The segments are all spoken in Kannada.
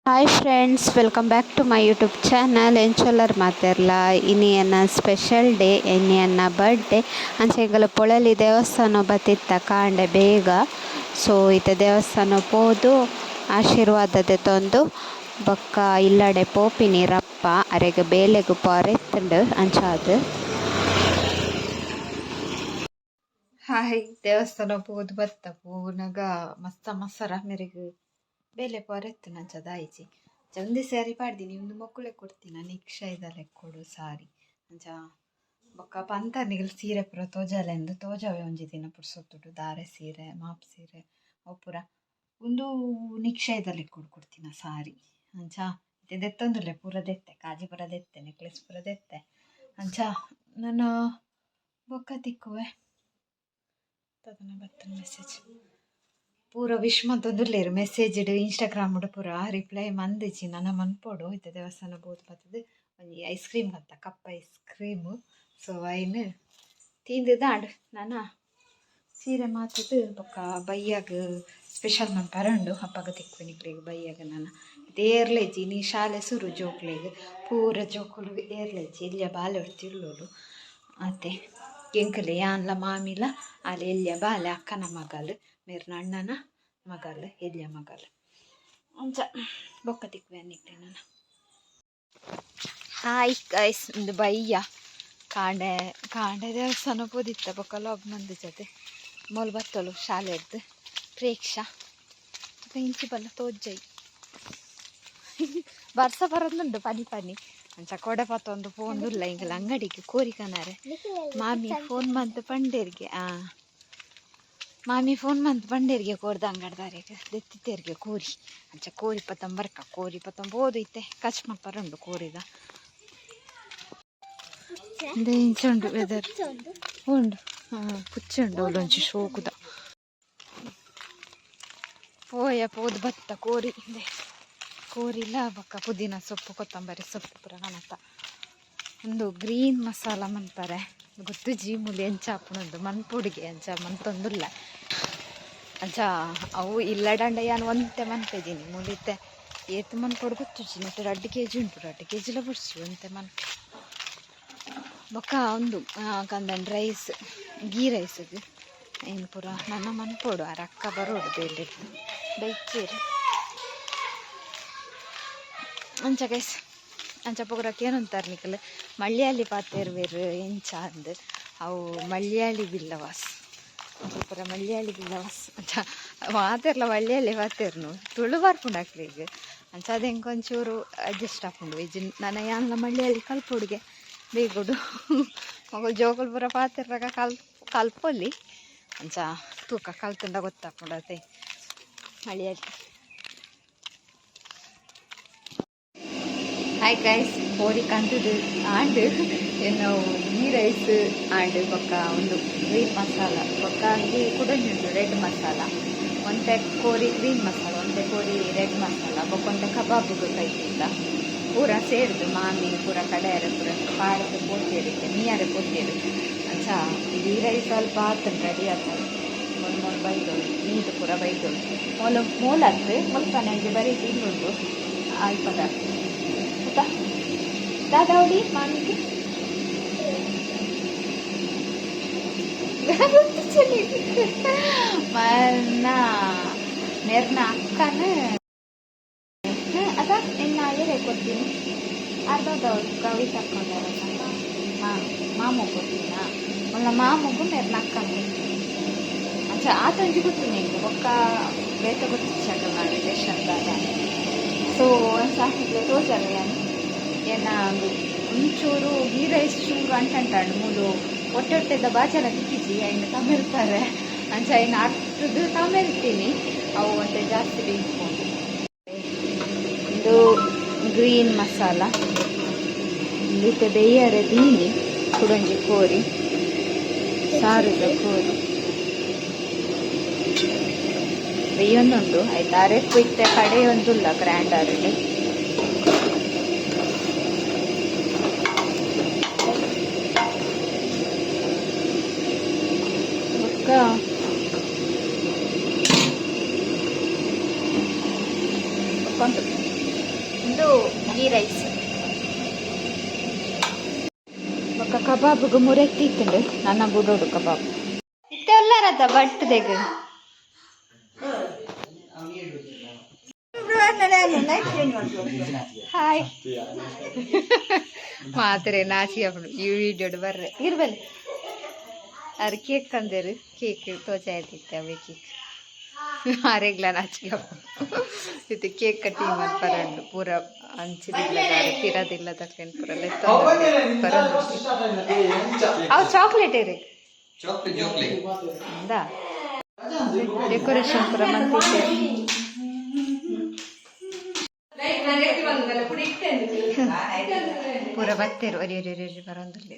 Hi friends, welcome back to my YouTube channel. ಎಂಚೊಲ್ಲರ್ ಮಾತೆರ್ಲ ಇನಿಯನ್ನ ಸ್ಪೆಷಲ್ ಡೇ ಎನ್ನಿಯನ್ನ ಬರ್ಡೇ ಅಂಚೆಂಗಲ ಪೊಳಲಿ ದೇವಸ್ಥಾನ ಬತ್ತಿತ್ತ ಕಾಂಡೆ ಬೇಗ. ಸೊ ಇತ್ತೆ ದೇವಸ್ಥಾನ ಪೋದು ಆಶೀರ್ವಾದದೆ ತಂದು ಬೊಕ್ಕ ಇಲ್ಲಡೆ ಪೋಪಿನಿ ರಪ್ಪ ಅರೆಗ್ ಬೇಲೆಗ್ ಪೊರೆತ್ತುಂಡು ಅಂಚಾದ್. ಹಾಯ್, ದೇವಸ್ಥಾನ ಪೋದು ಬತ್ತ ಪೂನಗ ಮಸ್ತ ಮಸ್ಸರ ಮೆರೆಗ್ ಬೇಲೆ ಪೊರೆತ್ತುಂಡು ಅಂಚದಾಯಿಜಿ. ಒಂದೇ ಸ್ಯಾರಿ ಪಾಡ್ದಿನಿ, ಒಂದು ಮಕ್ಕಳೇ ಕೊಡ್ತೀನಿ ನಿಕ್ಷ ಇದಲೆ ಕೊಡು ಸಾರಿ ಅಂಚ ಬೊಕ್ಕ ಪಂತರ್ನಿಗಲ್ ಸೀರೆ ಪೂರ ತೋಜಲೆಂದು ತೋಜಾವೆ ಒಂಜಿ ದಿನ ಪುಡ್ಸೊತ್ತುಡು ದಾರೆ ಸೀರೆ ಮಾಪ್ ಸೀರೆ ಅವು ಪೂರ ಒಂದು ನಿಕ್ಷ ಇದಲೆ ಕೊಡ್ತೀನಿ ಸಾರಿ ಅಂಚ ಇತ್ತೆ ದೆತ್ತೊಂದುಲ್ಲೆ ಪೂರ ದೆತ್ತೆ ಕಾಜಿ ಪೂರ ದೆತ್ತೆ ನೆಕ್ಲೆಸ್ ಪೂರ ದೆತ್ತೆ ಅಂಚ ನನ್ನ ಬೊಕ್ಕ ತಿಕ್ಕುವೆ ತದನ ಬರ್ತನ ಮೆಸೇಜ್ ಪೂರ ವಿಶ್ ಮಂತೊಂದುಲ್ಲೆರ್ ಮೆಸೇಜ್ ಇನ್ಸ್ಟಾಗ್ರಾಮ್ ಪೂರ ರಿಪ್ಲೈ ಮಂದಿಜಿ ನನ್ನ ಮನ್ಪೊಡು ಇತ್ತೆ ದೇವಸ್ಥಾನ ಬೋದು ಬತ್ತದ ಒಂಜಿ ಐಸ್ ಕ್ರೀಮ್ ಕತ್ತ ಕಪ್ ಐಸ್ ಕ್ರೀಮು. ಸೊ ಐನ್ ತಿಂದು ದಾಂಡ್ ನಾನು ಸೀರೆ ಮಾತದು ಬೊಕ್ಕ ಬಯ್ಯಾಗ ಸ್ಪೆಷಲ್ ಮನ್ಪರೊಂಡು ಹಬ್ಬಗ ತಿಕ್ಕುನಿಕ್ಲೆಗ್ ಬಯ್ಯಾಗ ನಾನು ಇದು ಏರ್ಲೆಜ್ಜಿ ನೀ ಶಾಲೆ ಸುರು ಜೋಕ್ಲೆಗ್ ಪೂರ ಜೋಕುಲು ಏರ್ಲೆಜ್ಜಿ ಇಲ್ಲಿಯ ಬಾಲೆ ಹೊಡ್ತಿಳ್ಳೋಳು ಅತ್ತೆ ಎಂಕಲೆ ಯಾನ್ಲ ಮಾಮಿಲ ಅಲ್ಲಿ ಎಲ್ಲಿಯ ಬಾಲೆ ಅಕ್ಕನ ಮಗಲು ಮೇರ್ನ ಅಣ್ಣನ ಮಗಲು ಎಲ್ಲಿಯ ಮಗಲು ಅಂಚ ಬೊಕ್ಕ ತಿಕ್ಕುವೆ ಅನ್ನಿಕ್ಲೆ ನಾನು. ಹಾಯ್ ಗೈಸ್, ಒಂದು ಬಯ್ಯ ಕಾಂಡೆ ದೇವಸ್ಥಾನ ಪೋದಿತ್ತ ಬೊಕ್ಕ ಲಾಗ್ ಮಂದಿ ಜೊತೆ ಮೊಲ್ ಬತ್ತಲು ಶಾಲೆಡ್ದು ಪ್ರೇಕ್ಷಾ ಇಂಚಿ ಬಲ್ಲ ತೋಜ್ಜೈ ಬರ್ಸ ಬರೋದುಂಡು ಪನಿ ಅಂಚ ಕೊಡೆ ಪತ್ತೊಂದು ಪೋಂದುಲ್ಲ ಇಂಗಲ ಅಂಗಡಿಗೆ ಕೋರಿ ಕನಾರೆ ಮಾಮಿ ಫೋನ್ ಮಂತ್ ಪಂಡೇರಿಗೆ ಮಾಮಿ ಫೋನ್ ಮಂತ್ ಪಂಡೇರಿಗೆ ಕೋರ್ದ ಅಂಗಡ್ದಾರಿಗೆ ದೆತ್ತಿತ್ತೇರಿಗೆ ಕೋರಿ ಅಂಚ ಕೋರಿ ಪತ್ತಂಬರ್ಕ ಕೋರಿ ಪತ್ತಂಬೋದು ಇತ್ತೆ ಕಚ್ ಮಲ್ಪರುಂಡು ಕೋರಿದ ಇಂಚುಂಡು ವೆದರ್ ಉಂಡು ಪುಚ್ಚುಂಡು ಒಲ್ಲೊಂಚಿ ಶೋಕುದ ಪೋದು ಬತ್ತ ಕೋರಿ ಕೋರಿಲ್ಲ ಬೊಕ್ಕ ಪುದೀನ ಸೊಪ್ಪು ಕೊತ್ತಂಬರಿ ಸೊಪ್ಪು ಪೂರ ಕಣತ ಒಂದು ಗ್ರೀನ್ ಮಸಾಲ ಮನ್ಪರೆ ಗೊತ್ತು ಜೀಮುಲಿ ಎಂಚ ಹಾಪುಣೊಂದು ಮನ್ಪುಡಿಗೆ ಅಂಚ ಮಂತೊಂದುಲ್ಲ ಅಂಚ ಅವು ಇಲ್ಲಡಂಡ ಯಾನು ಒಂತೆ ಮನ್ಪೆದೀನಿ ಮುಲಿತೆ ಏತು ಮನ್ಪೊಡು ಗೊತ್ತುಜಿ ನೆಟ್ಟು 2 kg ಉಂಟು 2 kg ಬಿಡ್ಸಿ ಒಂತೆ ಮನ್ಪೆ ಬೊಕ್ಕ ಒಂದು ಕಂದನ್ ರೈಸ್ ಗೀ ರೈಸ್ಗೆ ಏನು ಪೂರ ನನ್ನ ಮನ್ಪೊಡು ಆ ರಕ್ಕ ಬರೋಡು ಬೇಲೆ ಬೈಚೇರು ಅಂಚ ಗೈಸ್ ಅಂಚ ಪೊಗರಕ್ಕೆ ಏನಂತಾರೆ ನಿಕಲ್ ಮಳ್ಯಾಳಿ ಪಾತೆರ್ವೇರು ಎಂಚ ಅಂದ್ ಅವು ಮಳ್ಯಾಳಿ ಬಿಲ್ಲವಾಸ್ ಪೂರ ಮಳ್ಯಾಳಿ ಬಿಲ್ಲವಾಸ್ ಅಂಚ ಮಾತೆರ್ಲ ಮಳ್ಯಾಳಿ ಪಾತೆರ್ನು ತುಳು ಬರ್ಪುಂಡು ಅಂಚ ಅದು ಹೆಂಗೊಂಚೂರು ಅಡ್ಜಸ್ಟ್ ಹಾಕೊಂಡು ವೆಜ್ ನನ್ನ ಯಾನ್ಲ ಮಳ್ಯಾಳಿ ಕಲ್ಪೊಡಿಗೆ ಬೇಗೊಡು ಮಗಳು ಜೋಗುಲು ಪೂರ ಪಾತೆರ್ರಾಗ ಕಲ್ಪೊಲ್ಲಿ ಅಂಚ ತೂಕ ಕಲ್ತುಂಡ ಗೊತ್ತಾಪುಂಡು ಅದೇ ಮಳ್ಯಾಳಿ. ಹಾಯ್ ಗೈಸ್, ಕೋರಿ ಕಂತದು ಆಂಡ್ ಏನು ಗೀ ರೈಸ್ ಆಂಡ್ ಬೊಕ್ಕ ಒಂದು ಗ್ರೀನ್ ಮಸಾಲ ಬೊಕ್ಕ ಹಂಗೆ ಕುಡಂಜುಂಡು ರೆಡ್ ಮಸಾಲ ಒಂತೆ ಕೋರಿ ಗ್ರೀನ್ ಮಸಾಲ ಒಂತೆ ಕೋರಿ ರೆಡ್ ಮಸಾಲ ಬೊಕ್ಕ ಒಂತೆ ಕಬಾಬ್ ಕೈತಿಲ್ಲ ಪೂರ ಸೇರಿದು ಮಾಮಿ ಪೂರ ಕಡೆಯರೆ ಪೂರ ಪಾಡದು ಪೋತಿಯರಿಗೆ ನೀಯರೆ ಪೋತಿಯರು ಅಂಚ ಗೀ ರೈಸ್ ಸ್ವಲ್ಪ ಆತನು ರೆಡಿ ಆಗ್ತದೆ ಮೊಲ್ ಬೈದೋಳು ನೀರು ಪೂರ ಬೈದೋಳು ಮೂಲತ್ತು ಮುಲ್ಪ ನನಗೆ ಬರೀ ತಿನ್ನುಂಡು ಅಲ್ಪದ ದಾದಾವಡಿ ಮಾಮಿಗೆ ಮನ್ನ ನೆರ್ನ ಅಕ್ಕನ ಅದ ಇನ್ನು ಏನೇ ಕೊಡ್ತೀನಿ ಅರ್ಧದವ್ರು ಕವಿತ ಹಾಕೊಂಡಾರ ಮಾಮು ಕೊಡ್ತೀನ ಒಳ್ಳ ಮಾಮಗೂ ನೆರ್ನ ಅಕ್ಕನ ಕೊಡ್ತೀನಿ ಅಂಚ ಆತಂಜಿ ಗೊತ್ತೀನಿ ನಿಂಗೆ ಒಕ್ಕ ಬೇತ ಗೊತ್ತಿಚ್ಚಾಗಲ್ಲ ನಾನು ರಿಲೇಷನ್ದಾಗ. ಸೊ ಒಂದು ಸಾಕಿಗೆ ತೋಜಲ್ಲ ಏನ ಒಂಚೂರು ಗೀ ರೈಸ್ ಚೂರು ಅಂಟಂಟಾಡು ಮೂಲು ಹೊಟ್ಟೆದ ಬಾಚಲ ತಿಕ್ಕಿಸಿ ಇನ್ನು ತಮಿಳ್ತಾರೆ ಅಂಚ ಇನ್ನು ಅರ್ಧದ್ದು ತಮಿಳ್ತೀನಿ ಅವು ಒಂದೇ ಜಾಸ್ತಿ ಬೇಯಿಸ್ಕೊಂಡು ಒಂದು ಗ್ರೀನ್ ಮಸಾಲ ಇಲ್ಲಿತ್ತೆ ಬೇಯರೆ ದೀನಿ ಕುಡಂಜಿ ಕೋರಿ ಸಾರುದ ಕೋರಿ ಬೇಯೊಂದುಂಡು ಆಯ್ತು ಅರೆಪ್ಪು ಇತ್ತೆ ಕಡೆಯೊಂದುಲ್ಲ ಗ್ರ್ಯಾಂಡರಲ್ಲಿ ಇದು ಗೀ ರೈಸ್ ఒక ಕಬಾಬ್ಗೆ ಮುರೆತ್ತಿತ್ತುಂಡು ನನ್ನ ಬುಡೋಡು ಕಬಾಬ್ ಇತ್ತೆಲ್ಲರದ ಬಟ್ಟದೆಗ ಹಾಯ್ ಮಾತ್ರೆ ನಾಚಿ ಅಪ್ಪಡು ಈ ವಿಡಿಯೋಡು ಬರ್ರೆ ಇರ್ಬಲ್ಲಿ ಅವ್ರು ಕೇಕ್ ಅಂದೇರು ಕೇಕ್ ತೋಚಾಯ್ತಿತ್ತೆ ಅವೇ ಕೇಕ್ ಆರೆಗ್ಲ ನಾಚಿಗೆ ಇದು ಕೇಕ್ ಕಟ್ಟಿಂಗ್ ಮಾಡಿ ಬರಂಡು ಪೂರ ಅಂಚಿದಿಲ್ಲ ತಿರದಿಲ್ಲ ತಕ್ಲೇನು ಪೂರ ಲೆತ್ತ ಬರಂಡು ಅವು ಚಾಕ್ಲೇಟ್ ಇರಿ ಹೌದಾ ಡೆಕೋರೇಷನ್ ಪೂರ ಮಂತಿದ್ದೆ ಪೂರ ಬತ್ತೇರು ಒರಿ ಒರಿ ಒರಿ ಬರೋದಿಲ್ಲ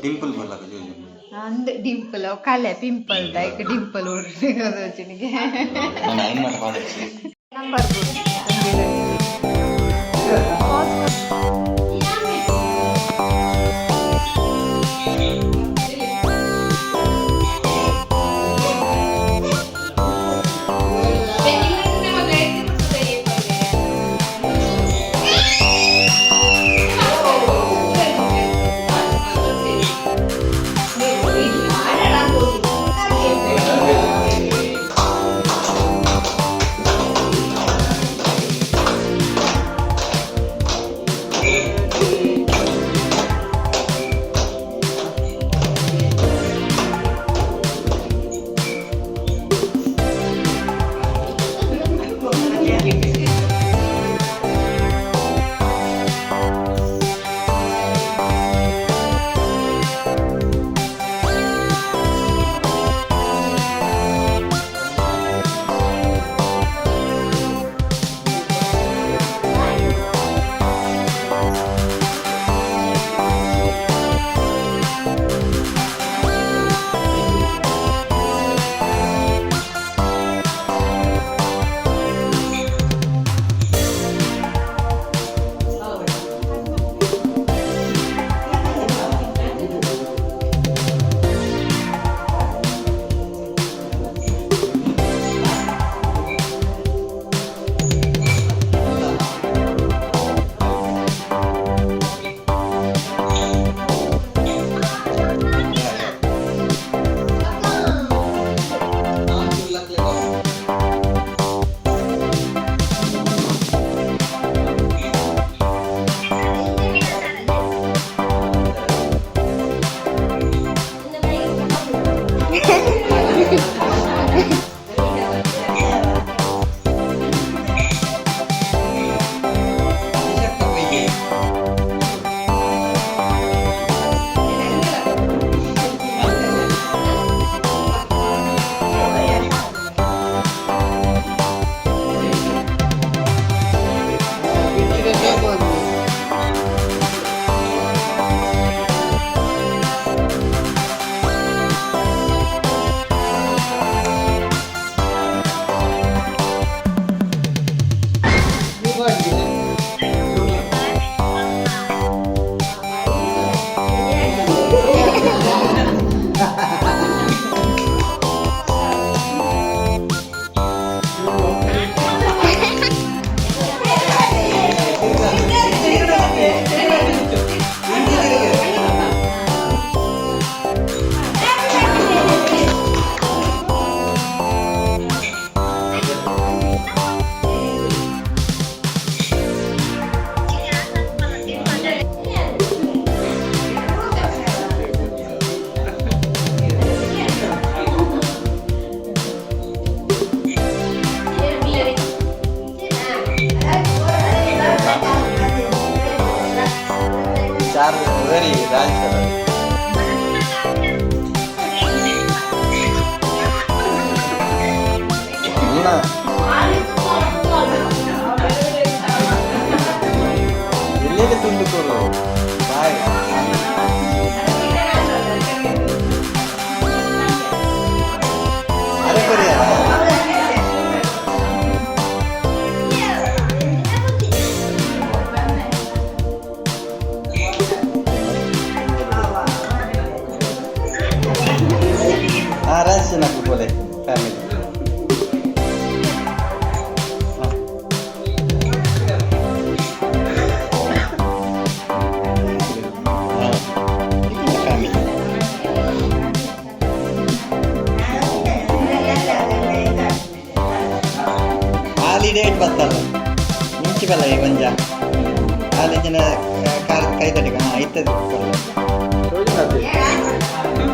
ಡಿಂಪಲ್ ಬರ್ಲಾಕ ಅಂದ್ ಡಿಂಪಲ್ ಕಲೆ ಪಿಂಪಲ್ ದೈಕ್ ಡಿಂಪಲ್ ಓಡಿಗೆ ನಂಬರ್ very natural. ಎಲ್ಲಿಗೆ ತುಂಬಿಕೋರು ಬಾಯ್ ಅರೆ ಕೊರಿಯಾ ಈ ಡೇಟ್ ಬರ್ತಲ್ಲ ಮಿಂಚಿ ಬಲ್ಲ ಈ ಮಂಜ ಕಾಲೇಜಿನ ಕಾರ ಕೈ ತಡಿಗ ಹಾಂ ಐತದ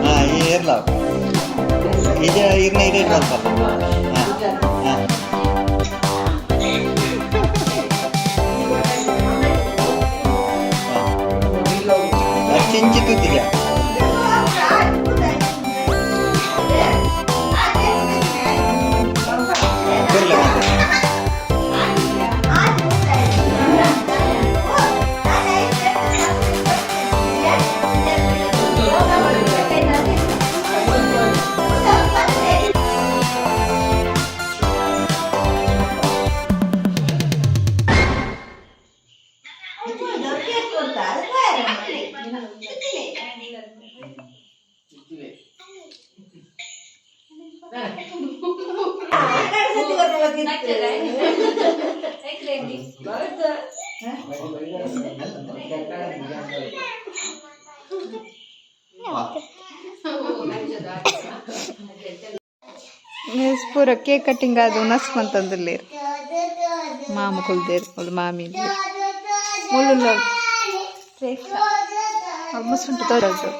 ಹಾಂ ಈ ಇರ್ಲಾವ ಈಗ ಇರ್ನ ಈ ಡೇಟ್ ಬರ್ತಲ್ಲ ಹಾಂ ಹಾಂ ಚಿಂಚಿ ತೂತಿದ್ಯಾ ಪೂರ ಕೇಕ್ ಕಟ್ಟಿಂಗ್ ಅದು ನಸ್ಕೊಂತಂದಿಲ್ಲ ಮಾಮ ಕುಲ್ದೇರು ಅದು ಮಾಮಿ ಮುಳ್ಳು ಆಲ್ಮೋಸ್ಟ್ ಉಂಟು ತೋರದು